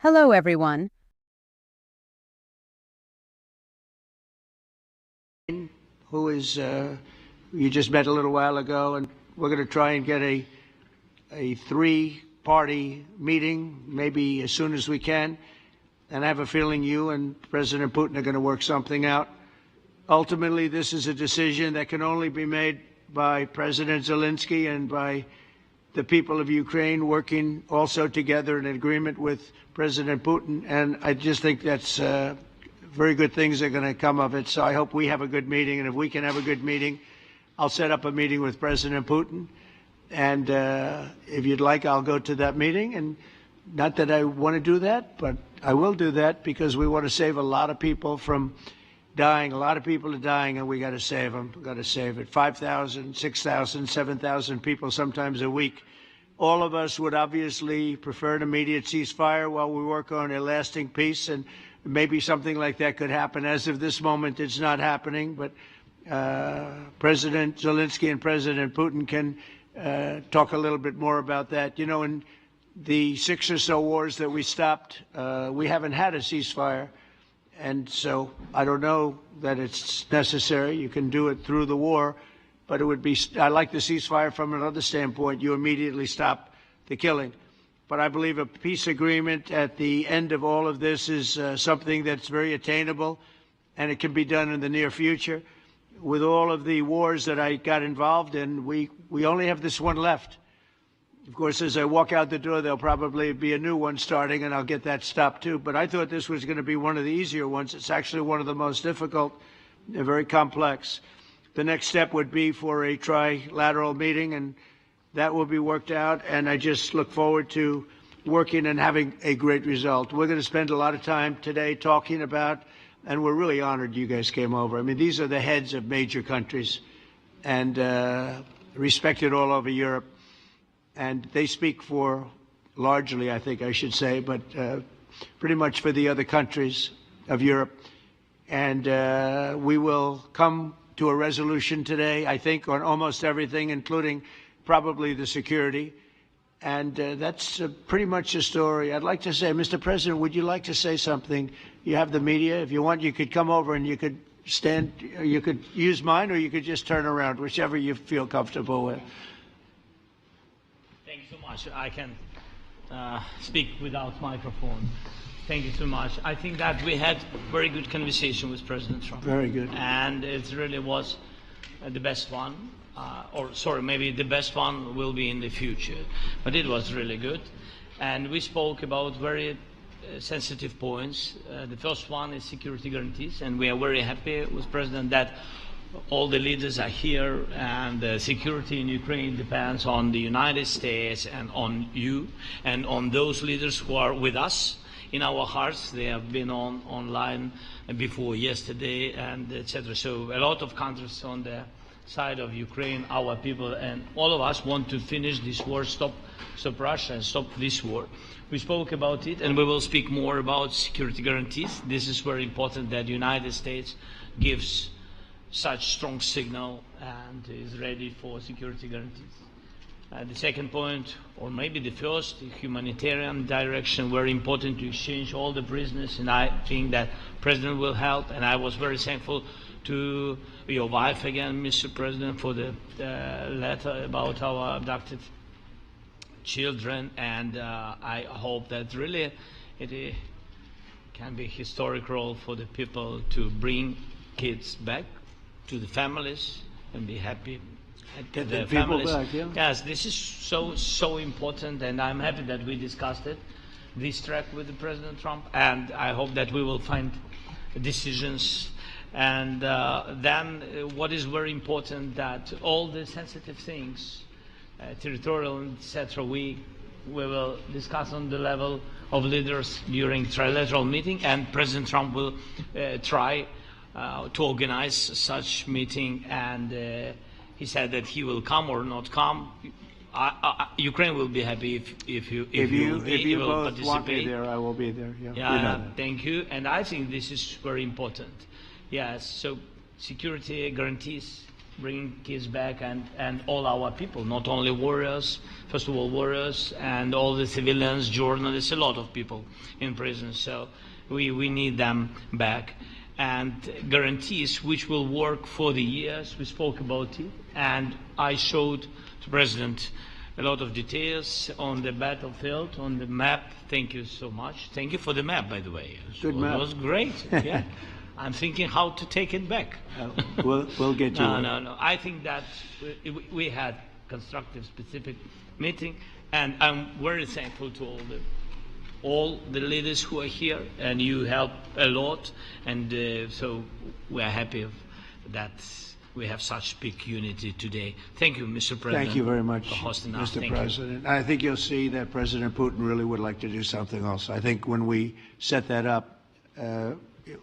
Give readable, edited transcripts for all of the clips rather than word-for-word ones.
Hello, everyone. Who is you just met a little while ago, and we're going to try and get a three-party meeting, maybe as soon as we can. And I have a feeling you and President Putin are going to work something out. Ultimately, this is a decision that can only be made by President Zelensky and by the people of Ukraine working also together in agreement with President Putin. And I just think that's very good things are going to come of it. So I hope we have a good meeting. And if we can have a good meeting, I'll set up a meeting with President Putin. And if you'd like, I'll go to that meeting. And not that I want to do that, but I will do that because we want to save a lot of people from dying. A lot of people are dying, and we got to save them. We got to save it. 5,000, 6,000, 7,000 people sometimes a week. All of us would obviously prefer an immediate ceasefire while we work on a lasting peace, and maybe something like that could happen. As of this moment, it's not happening, but President Zelensky and President Putin can talk a little bit more about that. You know, in the 6 or so wars that we stopped, we haven't had a ceasefire. And so I don't know that it's necessary. You can do it through the war, but it would be, I like the ceasefire from another standpoint. You immediately stop the killing. But I believe a peace agreement at the end of all of this is something that's very attainable, and it can be done in the near future. With all of the wars that I got involved in, we only have this one left. Of course, as I walk out the door, there'll probably be a new one starting, and I'll get that stopped too. But I thought this was going to be one of the easier ones. It's actually one of the most difficult. They're very complex. The next step would be for a trilateral meeting, and that will be worked out. And I just look forward to working and having a great result. We're going to spend a lot of time today talking about, and we're really honored you guys came over. I mean, these are the heads of major countries and respected all over Europe. And they speak for, largely, I think I should say, but pretty much for the other countries of Europe. And we will come to a resolution today, I think, on almost everything, including probably the security. And that's pretty much the story. I'd like to say, Mr. President, would you like to say something? You have the media. If you want, you could come over and you could stand, you could use mine, or you could just turn around, whichever you feel comfortable with. Thank you so much. I can speak without microphone. Thank you so much. I think that we had very good conversation with President Trump. Very good. And it really was the best one. Or sorry, maybe the best one will be in the future. But it was really good. And we spoke about very sensitive points. The first one is security guarantees. And we are very happy with President that all the leaders are here, and the security in Ukraine depends on the United States and on you and on those leaders who are with us in our hearts. They have been online before yesterday, and etc. So a lot of countries on the side of Ukraine, our people, and all of us want to finish this war, stop Russia and stop this war. We spoke about it, and we will speak more about security guarantees. This is very important that the United States gives such strong signal and is ready for security guarantees. The second point, or maybe the first, the humanitarian direction, very important to exchange all the prisoners, and I think that President will help. And I was very thankful to your wife again, Mr. President, for the letter about our abducted children, and I hope that really it can be a historic role for the people to bring kids back to the families and be happy Get the the people families. back, yeah. Yes, this is so important, and I'm happy that we discussed it, this track with the President Trump, and I hope that we will find decisions. And then what is very important, that all the sensitive things, territorial, etc., we will discuss on the level of leaders during trilateral meeting, and President Trump will try to organize such meeting, and he said that he will come or not come. Ukraine will be happy if you will both participate. want me there, I will be there. Yeah, Yeah, you know that. thank you. And I think this is very important. Yes, so security guarantees bringing kids back and all our people, not only warriors, first of all warriors, and all the civilians, journalists, a lot of people in prison. So we need them back. And guarantees which will work for the years. We spoke about it, and I showed the President a lot of details on the battlefield, on the map. Thank you so much. Thank you for the map, by the way. Good map. It was great. Yeah. I'm thinking how to take it back. We'll get you. No. I think that we had constructive, specific meeting, and I'm very thankful to all the leaders who are here, and you help a lot, and so we are happy that we have such big unity today. Thank you, Mr. President. Thank you very much, for hosting us. Mr. President. I think you'll see that President Putin really would like to do something else. I think when we set that up,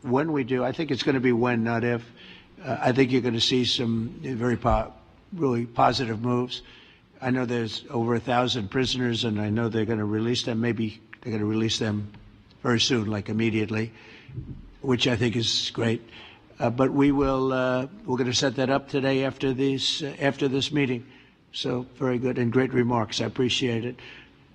when we do, I think it's going to be when, not if. I think you're going to see some really positive moves. I know there's over 1,000 prisoners, and I know they're going to release them. Maybe they're going to release them very soon, like immediately, which I think is great. But we're going to set that up today after this meeting. So very good and great remarks. I appreciate it.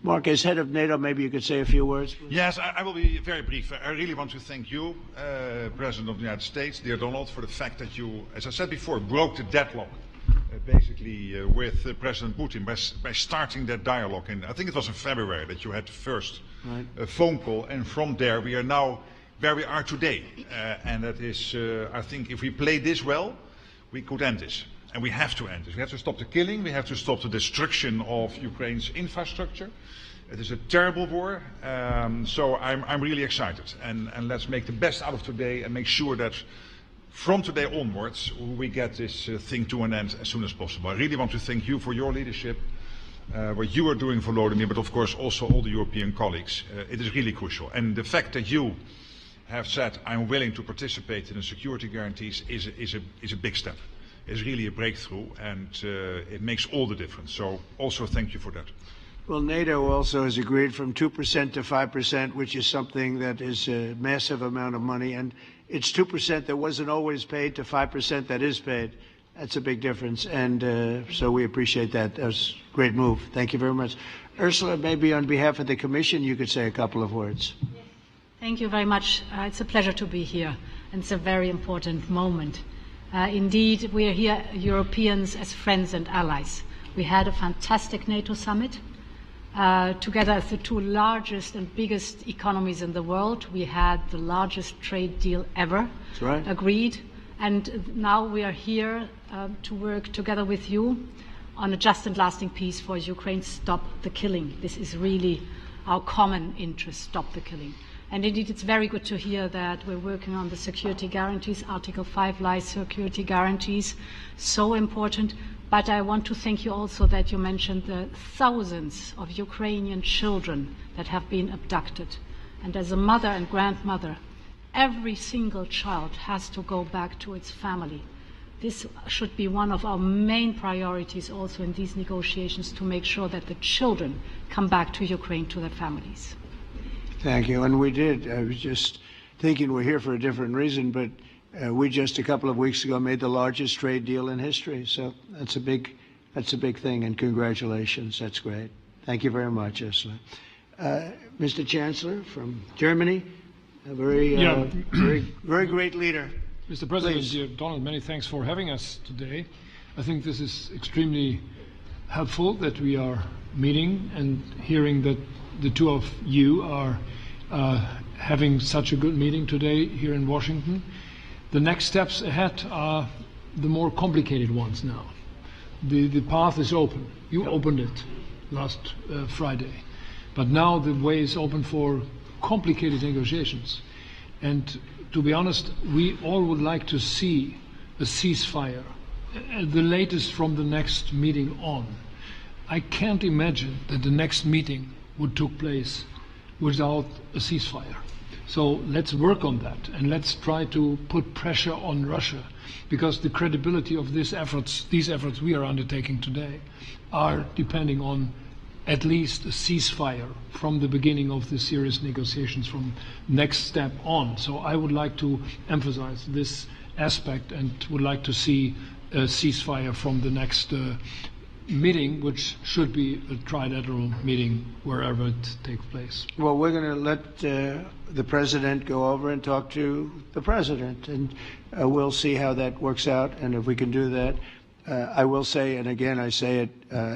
Mark, as head of NATO, maybe you could say a few words. Please. Yes, I will be very brief. I really want to thank you, President of the United States, dear Donald, for the fact that you, as I said before, broke the deadlock. Basically with President Putin by starting that dialogue. And I think it was in February that you had the first phone call, and from there we are now where we are today. And that is, I think if we play this well, we could end this. And we have to end this. We have to stop the killing, we have to stop the destruction of Ukraine's infrastructure. It is a terrible war, so I'm really excited. And let's make the best out of today and make sure that from today onwards, we get this thing to an end as soon as possible. I really want to thank you for your leadership, what you are doing for Volodymyr, but of course also all the European colleagues. It is really crucial. And the fact that you have said, I'm willing to participate in the security guarantees is a big step. It's really a breakthrough, and it makes all the difference. So also thank you for that. Well, NATO also has agreed from 2% to 5%, which is something that is a massive amount of money. And it's 2% that wasn't always paid to 5% that is paid. That's a big difference. And so we appreciate that. That was a great move. Thank you very much. Ursula, maybe on behalf of the Commission, you could say a couple of words. Thank you very much. It's a pleasure to be here. And it's a very important moment. Indeed, we are here, Europeans, as friends and allies. We had a fantastic NATO summit. Together as the two largest and biggest economies in the world, we had the largest trade deal ever agreed. And now we are here to work together with you on a just and lasting peace for Ukraine. Stop the killing. This is really our common interest, stop the killing. And indeed, it's very good to hear that we're working on the security guarantees, Article 5 lies security guarantees, so important. But I want to thank you also that you mentioned the thousands of Ukrainian children that have been abducted. And as a mother and grandmother, every single child has to go back to its family. This should be one of our main priorities also in these negotiations, to make sure that the children come back to Ukraine, to their families. Thank you. And we did. I was just thinking we're here for a different reason, but we just a couple of weeks ago made the largest trade deal in history. So that's a big thing, and congratulations. That's great. Thank you very much, Ursula. Mr. Chancellor from Germany, a very great leader. Mr. President, dear Donald, many thanks for having us today. I think this is extremely helpful that we are meeting and hearing that the two of you are having such a good meeting today here in Washington. The next steps ahead are the more complicated ones now. The path is open. You opened it last Friday. But now the way is open for complicated negotiations. And to be honest, we all would like to see a ceasefire, the latest from the next meeting on. I can't imagine that the next meeting would take place without a ceasefire. So let's work on that, and let's try to put pressure on Russia, because the credibility of these efforts we are undertaking today are depending on at least a ceasefire from the beginning of the serious negotiations from next step on. So I would like to emphasize this aspect and would like to see a ceasefire from the next meeting, which should be a trilateral meeting wherever it takes place. Well, we're going to let the president go over and talk to the president, and we'll see how that works out, and if we can do that. I will say, and again I say it,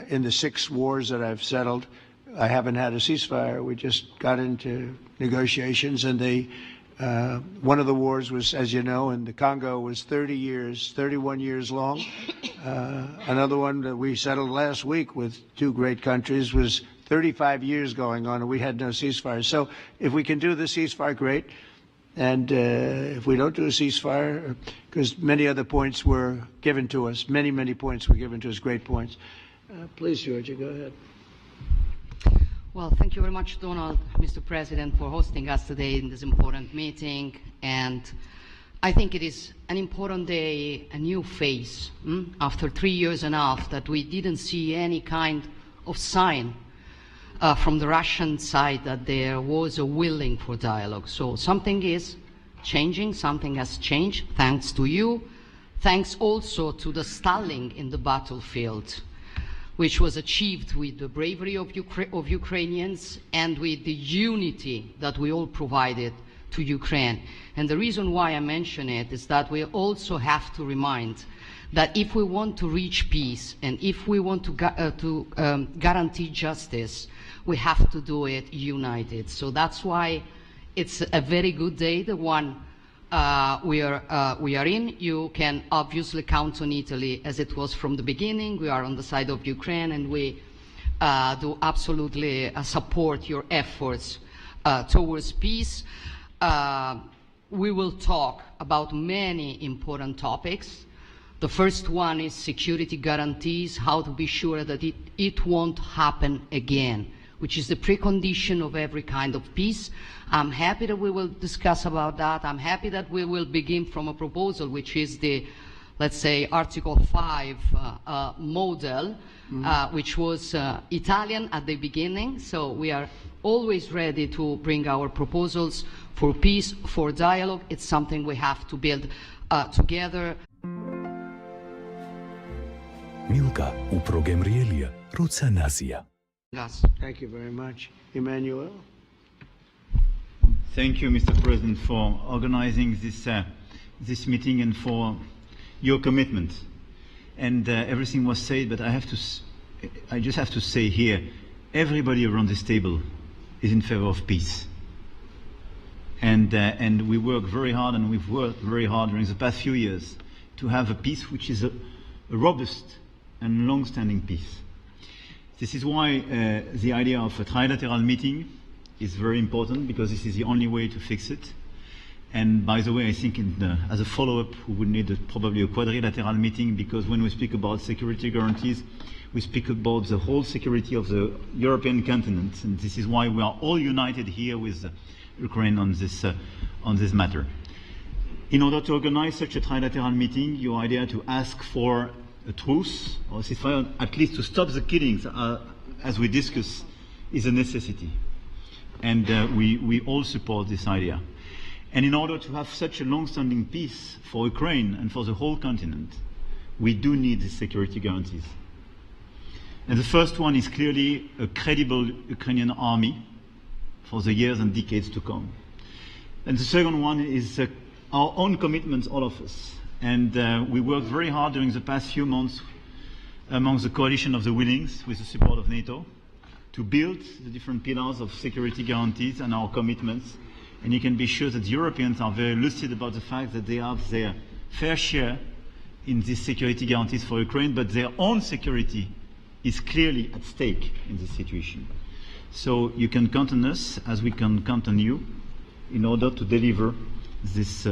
in the 6 wars that I've settled, I haven't had a ceasefire. We just got into negotiations, and one of the wars was, as you know, in the Congo was 31 years long. Another one that we settled last week with 2 great countries was 35 years going on, and we had no ceasefire. So if we can do the ceasefire, great. And if we don't do a ceasefire, because many other points were given to us, many points were given to us, great points. Please, Georgia, go ahead. Well, thank you very much, Donald, Mr. President, for hosting us today in this important meeting. And I think it is an important day, a new phase, after 3 years and a half that we didn't see any kind of sign from the Russian side that there was a willing for dialogue. So something is changing, something has changed, thanks to you, thanks also to the stalling in the battlefield, which was achieved with the bravery of Ukrainians and with the unity that we all provided to Ukraine. And the reason why I mention it is that we also have to remind that if we want to reach peace and if we want to guarantee justice, we have to do it united. So that's why it's a very good day, the one we are in. You can obviously count on Italy as it was from the beginning. We are on the side of Ukraine, and we do absolutely support your efforts towards peace. We will talk about many important topics. The first one is security guarantees, how to be sure that it won't happen again, which is the precondition of every kind of peace. I'm happy that we will discuss about that. I'm happy that we will begin from a proposal, which is the, let's say, Article 5 model, which was Italian at the beginning. So we are always ready to bring our proposals for peace, for dialogue. It's something we have to build together. Milka uprogem rielija, ruca nazija. Yes. Thank you very much. Emmanuel? Thank you, Mr. President, for organizing this meeting and for your commitment. And everything was said, but I just have to say here, everybody around this table is in favor of peace. And we work very hard, and we've worked very hard during the past few years to have a peace which is a robust and long-standing peace. This is why the idea of a trilateral meeting is very important, because this is the only way to fix it. And by the way, I think as a follow-up, we would need probably a quadrilateral meeting, because when we speak about security guarantees, we speak about the whole security of the European continent. And this is why we are all united here with Ukraine on this matter. In order to organize such a trilateral meeting, your idea to ask for a truce or ceasefire, at least to stop the killings, as we discussed, is a necessity. And we all support this idea. And in order to have such a long-standing peace for Ukraine and for the whole continent, we do need the security guarantees. And the first one is clearly a credible Ukrainian army for the years and decades to come. And the second one is our own commitments, all of us. And we worked very hard during the past few months among the coalition of the willings, with the support of NATO, to build the different pillars of security guarantees and our commitments. And you can be sure that the Europeans are very lucid about the fact that they have their fair share in these security guarantees for Ukraine, but their own security is clearly at stake in this situation. So you can count on us, as we can count on you, in order to deliver this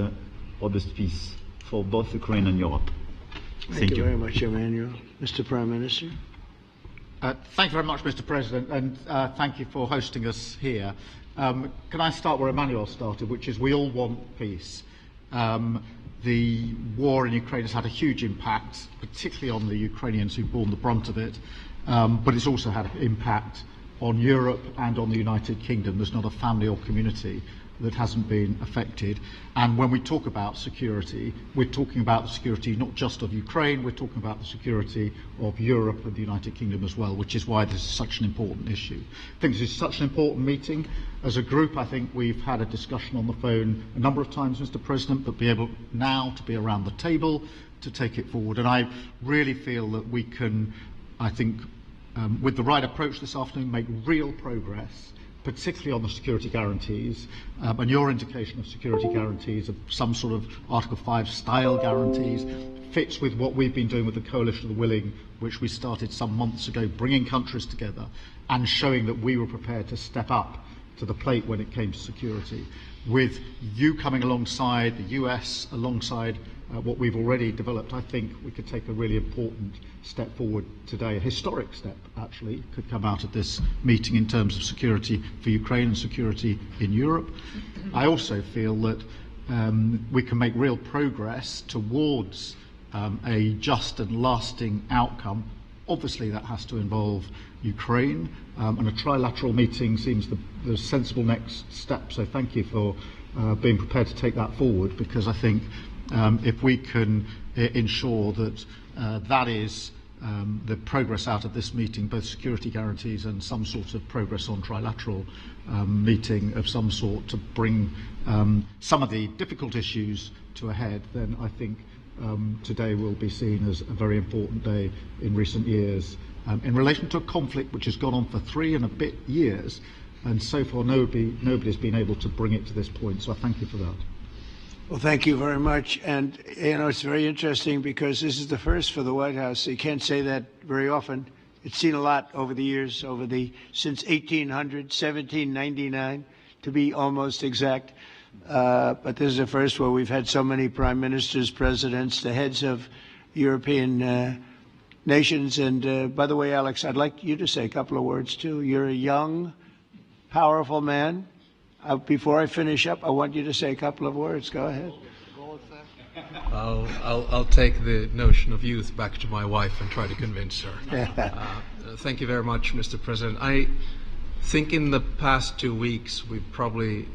robust peace for both Ukraine and Europe. Thank you very much, Emmanuel. Mr. Prime Minister? Thank you very much, Mr. President, and thank you for hosting us here. Can I start where Emmanuel started, which is we all want peace. The war in Ukraine has had a huge impact, particularly on the Ukrainians who've borne the brunt of it, but it's also had an impact on Europe and on the United Kingdom. There's not a family or community that hasn't been affected. And when we talk about security, we're talking about the security not just of Ukraine, we're talking about the security of Europe and the United Kingdom as well, which is why this is such an important issue. I think this is such an important meeting. As a group, I think we've had a discussion on the phone a number of times, Mr. President, but be able now to be around the table to take it forward. And I really feel that we can, I think, with the right approach this afternoon, make real progress, particularly on the security guarantees, and your indication of security guarantees of some sort of Article 5 style guarantees fits with what we've been doing with the Coalition of the Willing, which we started some months ago, bringing countries together and showing that we were prepared to step up to the plate when it came to security. With you coming alongside, the US alongside what we've already developed, I think we could take a really important step forward today. A historic step, actually, could come out of this meeting in terms of security for Ukraine and security in Europe. I also feel that we can make real progress towards a just and lasting outcome. Obviously, that has to involve Ukraine, and a trilateral meeting seems the sensible next step. So thank you for being prepared to take that forward, because I think if we can ensure that that is the progress out of this meeting, both security guarantees and some sort of progress on trilateral meeting of some sort to bring some of the difficult issues to a head, then I think today will be seen as a very important day in recent years in relation to a conflict which has gone on for 3 and a bit years, and so far nobody's been able to bring it to this point. So I thank you for that. Well, thank you very much. And, you know, it's very interesting because this is the first for the White House. You can't say that very often. It's seen a lot over the years, since 1800, 1799, to be almost exact. But this is the first where we've had so many prime ministers, presidents, the heads of European nations. And by the way, Alex, I'd like you to say a couple of words, too. You're a young, powerful man. Before I finish up, I want you to say a couple of words. Go ahead. I'll take the notion of youth back to my wife and try to convince her. Thank you very much, Mr. President. I think in the past 2 weeks we've probably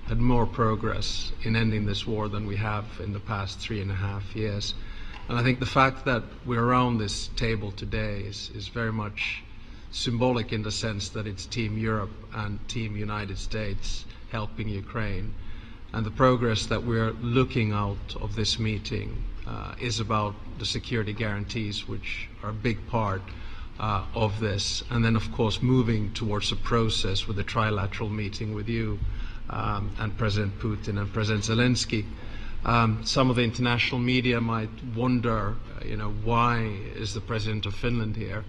had more progress in ending this war than we have in the past 3.5 years. And I think the fact that we're around this table today is very much symbolic in the sense that it's Team Europe and Team United States helping Ukraine. And the progress that we're looking out of this meeting is about the security guarantees, which are a big part of this. And then, of course, moving towards a process with a trilateral meeting with you and President Putin and President Zelensky. Some of the international media might wonder, why is the President of Finland here?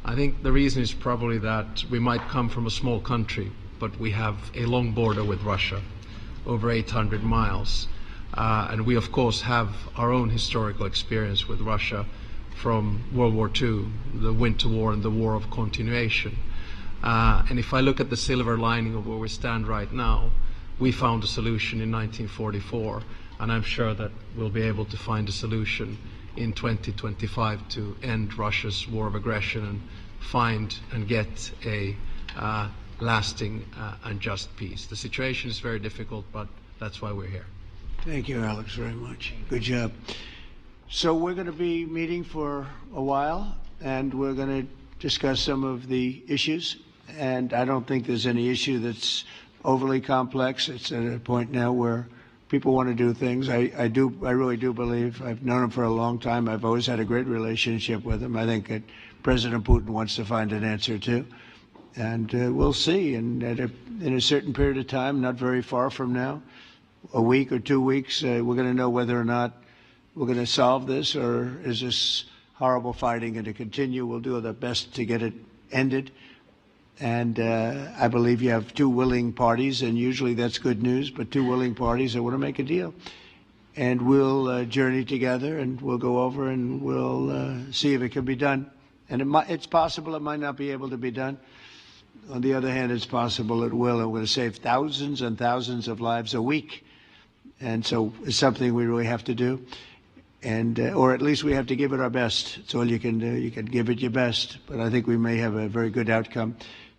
I think the reason is probably that we might come from a small country, but we have a long border with Russia, over 800 miles. And we, of course, have our own historical experience with Russia from World War II, the Winter War and the War of Continuation. And if I look at the silver lining of where we stand right now, we found a solution in 1944, and I'm sure that we'll be able to find a solution in 2025 to end Russia's war of aggression and find and get a lasting and just peace. The situation is very difficult, but that's why we're here. Thank you, Alex, very much. Good job. So we're going to be meeting for a while, and we're going to discuss some of the issues. And I don't think there's any issue that's overly complex. It's at a point now where people want to do things. I really do believe. I've known him for a long time. I've always had a great relationship with him. I think that President Putin wants to find an answer too. And we'll see. And in a certain period of time, not very far from now, a week or 2 weeks, we're going to know whether or not we're going to solve this, or is this horrible fighting going to continue. We'll do the best to get it ended. And I believe you have two willing parties, and usually that's good news, but two willing parties that want to make a deal. And we'll journey together, and we'll go over, and we'll see if it can be done. And it's possible it might not be able to be done. On the other hand, it's possible it will. It will save thousands and thousands of lives a week. And so it's something we really have to do. And or at least we have to give it our best. It's all you can do. You can give it your best. But I think we may have a very good outcome.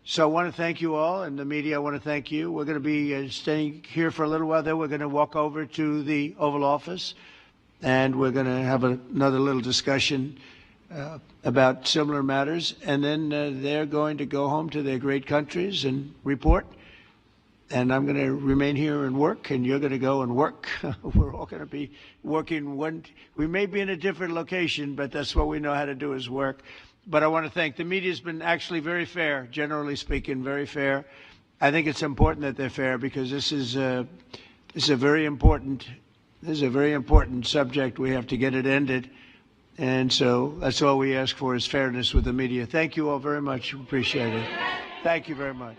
So I want to thank you all, and the media, I want to thank you. We're going to be staying here for a little while. Then we're going to walk over to the Oval Office, and we're going to have another little discussion about similar matters. And then they're going to go home to their great countries and report. And I'm going to remain here and work, and you're going to go and work. We're all going to be working. We may be in a different location, but that's what we know how to do is work. But I want to thank the media. Has been actually very fair, generally speaking, very fair. I think it's important that they're fair because this is a very important subject. We have to get it ended, and so that's all we ask for is fairness with the media. Thank you all very much. Appreciate it. Thank you very much.